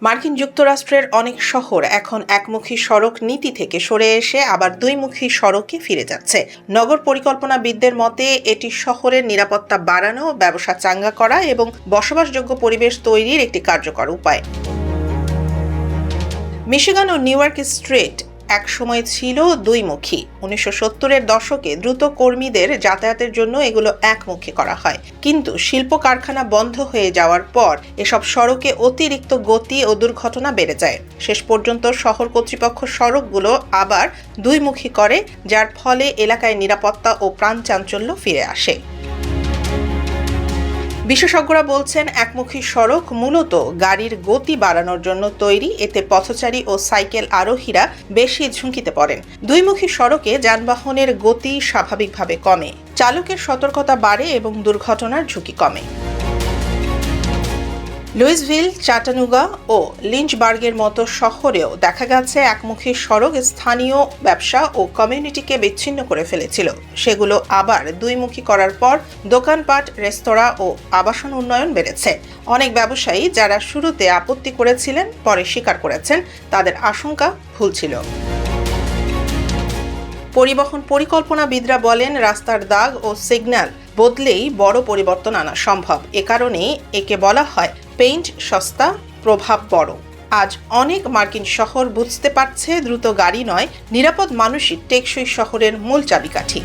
মার্কিন যুক্তরাষ্ট্রের অনেক শহর এখন একমুখী সড়ক নীতি থেকে সরে এসে আবার দুইমুখী সড়কে ফিরে যাচ্ছে। নগর পরিকল্পনাবিদদের মতে এটি শহরের নিরাপত্তা বাড়ানো, ব্যবসা চাঙ্গা করা এবং বসবাসযোগ্য পরিবেশ তৈরির একটি কার্যকর উপায়। মিশিগান ও নিউ ইয়র্ক স্ট্রিট একসময় ছিল দুইমুখী। 1970-এর দশকে দ্রুত কর্মীদের যাতায়াতের জন্য এগুলো একমুখী করা হয়, কিন্তু শিল্প কারখানা বন্ধ হয়ে যাওয়ার পর এসব সড়কে অতিরিক্ত গতি ও দুর্ঘটনা বেড়ে যায়। শেষ পর্যন্ত শহর কর্তৃপক্ষ সড়কগুলো আবার দুইমুখী করে, যার ফলে এলাকায় নিরাপত্তা ও প্রাণচাঞ্চল্য ফিরে আসে। বিশেষজ্ঞরা বলছেন, একমুখী সড়ক মূলত গাড়ির গতি বাড়ানোর জন্য তৈরি। এতে পথচারী ও সাইকেল আরোহীরা বেশি ঝুঁকিতে পড়েন। দুইমুখী সড়কে যানবাহনের গতি স্বাভাবিকভাবে কমে, চালকের সতর্কতা বাড়ে এবং দুর্ঘটনার ঝুঁকি কমে। লুইসভিল, চাটানুগা ও লিঞ্চবার্গের মতো শহরেও দেখা গেছে একমুখী সড়ক স্থানীয় ব্যবসা ও কমিউনিটিকে বিচ্ছিন্ন করে ফেলেছিল। সেগুলো আবার দুইমুখী করার পর দোকানপাট, রেস্তোরাঁ ও আবাসন উন্নয়ন বেড়েছে। অনেক ব্যবসায়ী যারা শুরুতে আপত্তি করেছিলেন পরে স্বীকার করেছেন তাদের আশঙ্কা ভুল ছিল। পরিবহন পরিকল্পনাবিদরা বলেন, রাস্তার দাগ ও সিগন্যাল বদলেই বড় পরিবর্তন আনা সম্ভব। এ কারণেই একে বলা হয় পেইন্ট সস্তা, প্রভাব বড়। আজ অনেক মার্কিন শহর বুঝতে পারছে দ্রুত গাড়ি নয়, নিরাপদ মানুষই টেকসই শহরের মূল চাবিকাঠি।